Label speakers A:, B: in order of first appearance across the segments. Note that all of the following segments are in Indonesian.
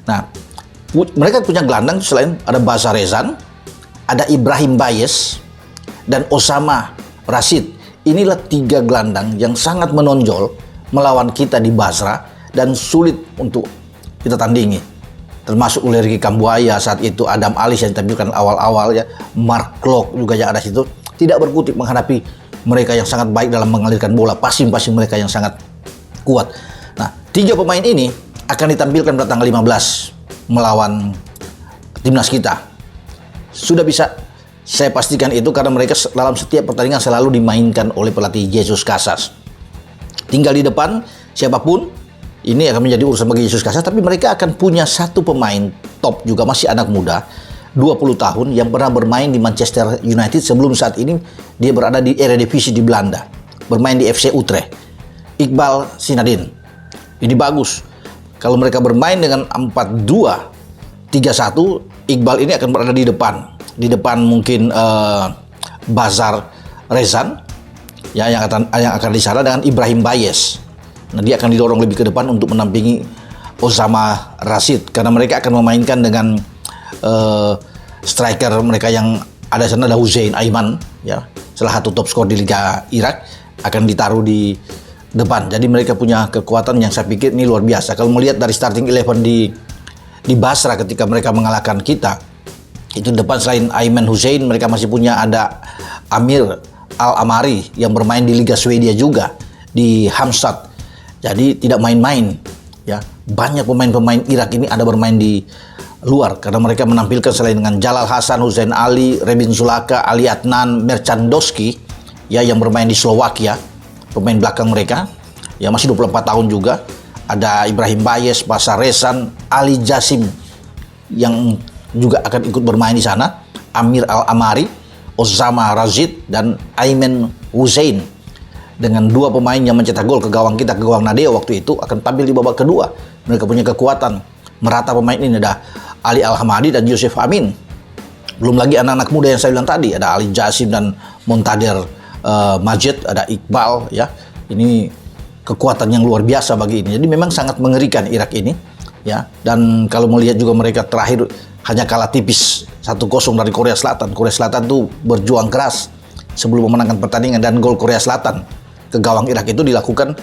A: Nah, mereka punya gelandang selain ada Basar Rezan, ada Ibrahim Bayes, dan Osama Rashid. Inilah 3 gelandang yang sangat menonjol melawan kita di Basra dan sulit untuk kita tandingi. Termasuk Ulriki Kambuaya saat itu, Adam Alis yang ditampilkan awal-awal ya, Mark Klok juga yang ada situ, tidak berkutik menghadapi mereka yang sangat baik dalam mengalirkan bola, passing mereka yang sangat kuat. Nah, 3 pemain ini akan ditampilkan pada tanggal 15 melawan timnas kita. Sudah bisa saya pastikan itu karena mereka dalam setiap pertandingan selalu dimainkan oleh pelatih Jesus Casas. Tinggal di depan siapapun, ini akan menjadi urusan bagi Jesus Casas, tapi mereka akan punya satu pemain top juga, masih anak muda, 20 tahun, yang pernah bermain di Manchester United sebelum saat ini dia berada di Eredivisie di Belanda, bermain di FC Utrecht, Iqbal Sinadin. Ini bagus. Kalau mereka bermain dengan 4-2-3-1, Iqbal ini akan berada di depan. Di depan mungkin Basar Rezan ya, yang akan di sana dengan Ibrahim Bayes. Nah, dia akan didorong lebih ke depan untuk menampingi Osama Rashid karena mereka akan memainkan dengan striker mereka yang ada di sana, ada Hussein Aiman ya, salah satu top skor di Liga Irak, akan ditaruh di depan. Jadi mereka punya kekuatan yang saya pikir ini luar biasa. Kalau melihat dari starting 11 di Basra ketika mereka mengalahkan kita, itu depan selain Aiman Hussein, mereka masih punya ada Amir Al-Amari yang bermain di Liga Swedia juga di Halmstad. Jadi tidak main-main ya. Banyak pemain-pemain Irak ini ada bermain di luar karena mereka menampilkan selain dengan Jalal Hasan, Hussein Ali, Rebin Sulaka, Ali Adnan, Merchandowski ya, yang bermain di Slovakia. Pemain belakang mereka yang masih 24 tahun juga, ada Ibrahim Bayes, Basar Rezan, Ali Jasim yang juga akan ikut bermain di sana, Amir Al-Amari, Osama Rashid, dan Aiman Hussein. Dengan 2 pemain yang mencetak gol ke gawang kita, ke gawang Nadeo waktu itu, akan tampil di babak kedua. Mereka punya kekuatan merata pemain ini, ada Ali Al-Hamadi dan Yusuf Amin. Belum lagi anak-anak muda yang saya bilang tadi, ada Ali Jasim dan Montadir Majid, ada Iqbal ya. Ini kekuatan yang luar biasa bagi ini. Jadi memang sangat mengerikan Irak ini ya. Dan kalau melihat juga mereka terakhir hanya kalah tipis 1-0 dari Korea Selatan. Korea Selatan tuh berjuang keras sebelum memenangkan pertandingan, dan gol Korea Selatan ke gawang Irak itu dilakukan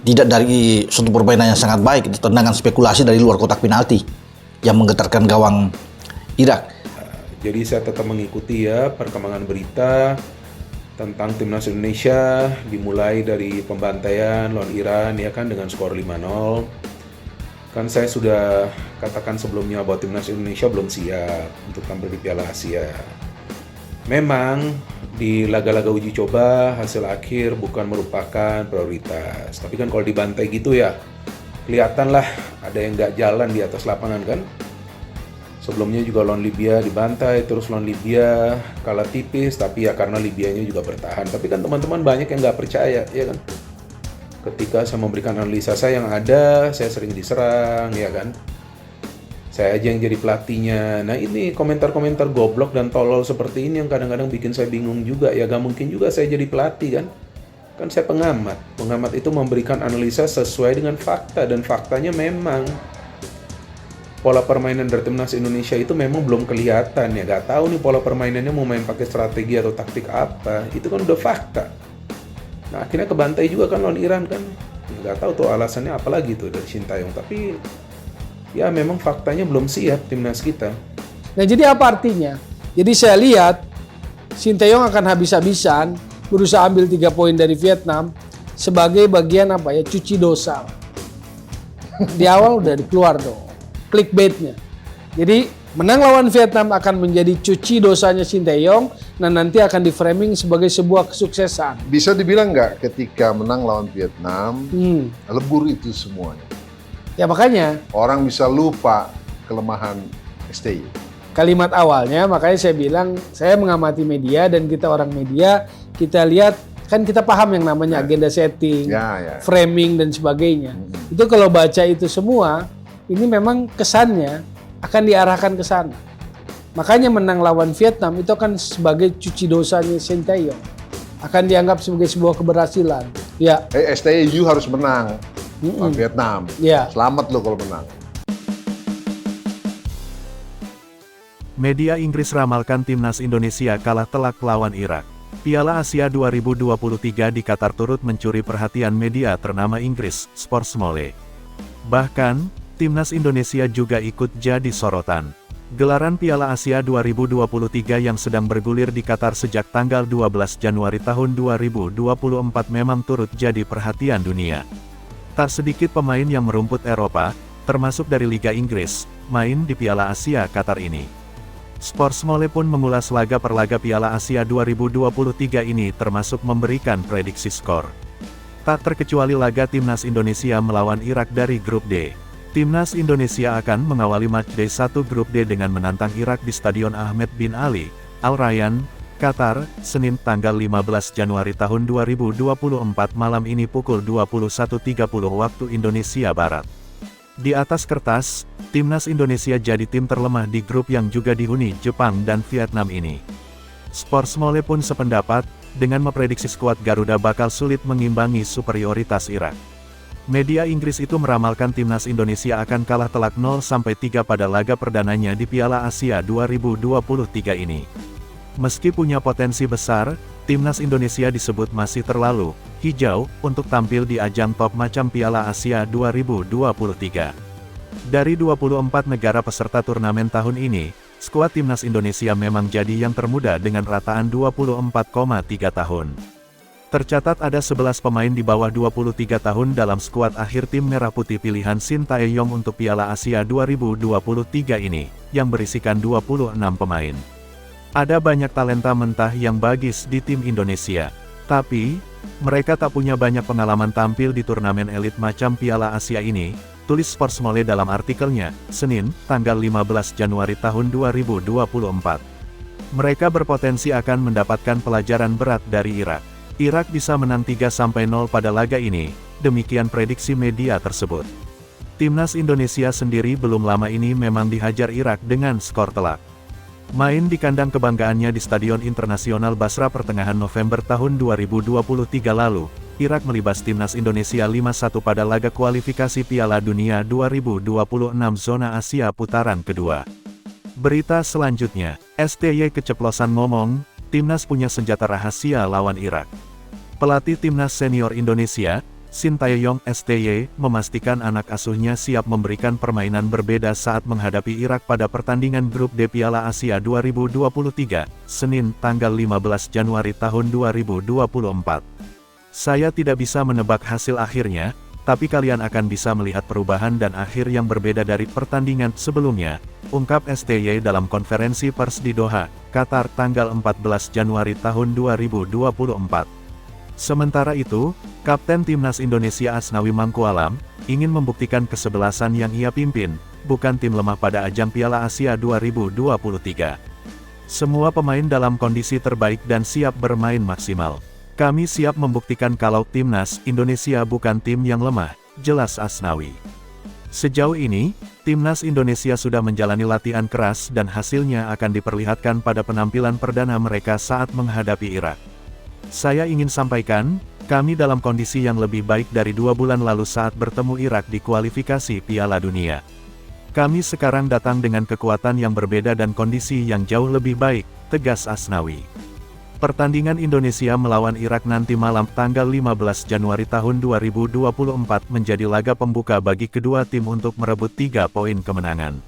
A: tidak dari suatu permainan yang sangat baik, itu tendangan spekulasi dari luar kotak penalti yang menggetarkan gawang Irak.
B: Jadi saya tetap mengikuti ya perkembangan berita tentang timnas Indonesia, dimulai dari pembantaian lawan Iran ya kan dengan skor 5-0. Kan saya sudah katakan sebelumnya bahwa timnas Indonesia belum siap untuk tampil di Piala Asia. Memang di laga-laga uji coba hasil akhir bukan merupakan prioritas. Tapi kan kalau dibantai gitu ya, kelihatan lah ada yang nggak jalan di atas lapangan kan. Sebelumnya juga lawan Libya dibantai, terus lawan Libya kalah tipis, tapi ya karena Libyanya juga bertahan. Tapi kan teman-teman banyak yang nggak percaya, ya kan? Ketika saya memberikan analisa saya yang ada, saya sering diserang, ya kan? Saya aja yang jadi pelatihnya. Nah ini komentar-komentar goblok dan tolol seperti ini yang kadang-kadang bikin saya bingung juga. Ya gak mungkin juga saya jadi pelatih kan? Kan saya pengamat. Pengamat itu memberikan analisa sesuai dengan fakta, dan faktanya memang pola permainan dari timnas Indonesia itu memang belum kelihatan ya. Gak tahu nih pola permainannya mau main pakai strategi atau taktik apa. Itu kan udah fakta. Nah akhirnya kebantai juga kan lawan Iran kan. Gak tahu tuh alasannya apa lagi tuh dari Sintayong. Tapi ya memang faktanya belum siap timnas kita.
C: Nah jadi apa artinya? Jadi saya lihat Sintayong akan habis-habisan berusaha ambil 3 poin dari Vietnam sebagai bagian apa ya, cuci dosa. Di awal udah dikeluar dong clickbaitnya. Jadi menang lawan Vietnam akan menjadi cuci dosanya Sintayong, dan nanti akan di framing sebagai sebuah kesuksesan.
D: Bisa dibilang nggak ketika menang lawan Vietnam lebur itu semuanya?
C: Ya makanya
D: Orang bisa lupa kelemahan STY.
C: kalimat awalnya, makanya saya bilang saya mengamati media dan kita orang media, kita lihat kan kita paham yang namanya agenda setting, framing dan sebagainya. Itu kalau baca itu semua, ini memang kesannya akan diarahkan ke sana. Makanya menang lawan Vietnam itu akan sebagai cuci dosanya Sintayong, akan dianggap sebagai sebuah keberhasilan. Ya.
D: STY you harus menang lawan Vietnam.
C: Ya.
D: Selamat lo kalau menang.
E: Media Inggris ramalkan timnas Indonesia kalah telak lawan Irak. Piala Asia 2023 di Qatar turut mencuri perhatian media ternama Inggris, Sportsmole. Bahkan, timnas Indonesia juga ikut jadi sorotan. Gelaran Piala Asia 2023 yang sedang bergulir di Qatar sejak tanggal 12 Januari tahun 2024 memang turut jadi perhatian dunia. Tak sedikit pemain yang merumput Eropa, termasuk dari Liga Inggris, main di Piala Asia Qatar ini. Sportsmole pun mengulas laga per laga Piala Asia 2023 ini termasuk memberikan prediksi skor. Tak terkecuali laga timnas Indonesia melawan Irak dari grup D. Timnas Indonesia akan mengawali matchday 1 grup D dengan menantang Irak di Stadion Ahmed bin Ali, Al Rayyan, Qatar, Senin tanggal 15 Januari tahun 2024 malam ini pukul 21.30 waktu Indonesia Barat. Di atas kertas, timnas Indonesia jadi tim terlemah di grup yang juga dihuni Jepang dan Vietnam ini. Sportsmole pun sependapat, dengan memprediksi skuad Garuda bakal sulit mengimbangi superioritas Irak. Media Inggris itu meramalkan timnas Indonesia akan kalah telak 0-3 pada laga perdananya di Piala Asia 2023 ini. Meski punya potensi besar, timnas Indonesia disebut masih terlalu hijau untuk tampil di ajang top macam Piala Asia 2023. Dari 24 negara peserta turnamen tahun ini, skuad timnas Indonesia memang jadi yang termuda dengan rataan 24,3 tahun. Tercatat ada 11 pemain di bawah 23 tahun dalam skuad akhir tim Merah Putih pilihan Shin Tae-yong untuk Piala Asia 2023 ini, yang berisikan 26 pemain. Ada banyak talenta mentah yang bagus di tim Indonesia. Tapi, mereka tak punya banyak pengalaman tampil di turnamen elit macam Piala Asia ini, tulis Sportsmole dalam artikelnya, Senin, tanggal 15 Januari tahun 2024. Mereka berpotensi akan mendapatkan pelajaran berat dari Irak. Irak bisa menang 3-0 pada laga ini, demikian prediksi media tersebut. Timnas Indonesia sendiri belum lama ini memang dihajar Irak dengan skor telak. Main di kandang kebanggaannya di Stadion Internasional Basra pertengahan November tahun 2023 lalu, Irak melibas timnas Indonesia 5-1 pada laga kualifikasi Piala Dunia 2026 zona Asia putaran kedua. Berita selanjutnya, STY keceplosan ngomong, timnas punya senjata rahasia lawan Irak. Pelatih timnas senior Indonesia, Shin Tae-yong STY, memastikan anak asuhnya siap memberikan permainan berbeda saat menghadapi Irak pada pertandingan grup D Piala Asia 2023, Senin, tanggal 15 Januari tahun 2024. Saya tidak bisa menebak hasil akhirnya, tapi kalian akan bisa melihat perubahan dan akhir yang berbeda dari pertandingan sebelumnya, ungkap STY dalam konferensi pers di Doha, Qatar tanggal 14 Januari tahun 2024. Sementara itu, Kapten Timnas Indonesia Asnawi Mangkualam, ingin membuktikan kesebelasan yang ia pimpin, bukan tim lemah pada ajang Piala Asia 2023. Semua pemain dalam kondisi terbaik dan siap bermain maksimal. Kami siap membuktikan kalau Timnas Indonesia bukan tim yang lemah, jelas Asnawi. Sejauh ini, Timnas Indonesia sudah menjalani latihan keras dan hasilnya akan diperlihatkan pada penampilan perdana mereka saat menghadapi Irak. Saya ingin sampaikan, kami dalam kondisi yang lebih baik dari 2 bulan lalu saat bertemu Irak di kualifikasi Piala Dunia. Kami sekarang datang dengan kekuatan yang berbeda dan kondisi yang jauh lebih baik, tegas Asnawi. Pertandingan Indonesia melawan Irak nanti malam tanggal 15 Januari tahun 2024 menjadi laga pembuka bagi kedua tim untuk merebut 3 poin kemenangan.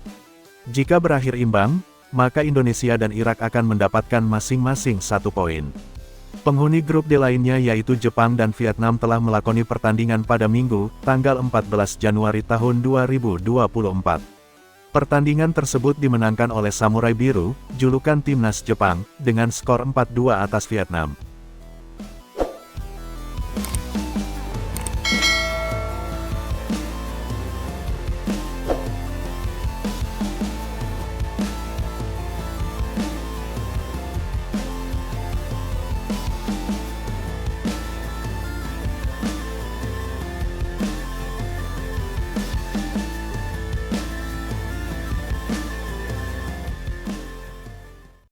E: Jika berakhir imbang, maka Indonesia dan Irak akan mendapatkan masing-masing 1 poin. Penghuni grup D lainnya yaitu Jepang dan Vietnam telah melakoni pertandingan pada Minggu, tanggal 14 Januari tahun 2024. Pertandingan tersebut dimenangkan oleh Samurai Biru, julukan timnas Jepang, dengan skor 4-2 atas Vietnam.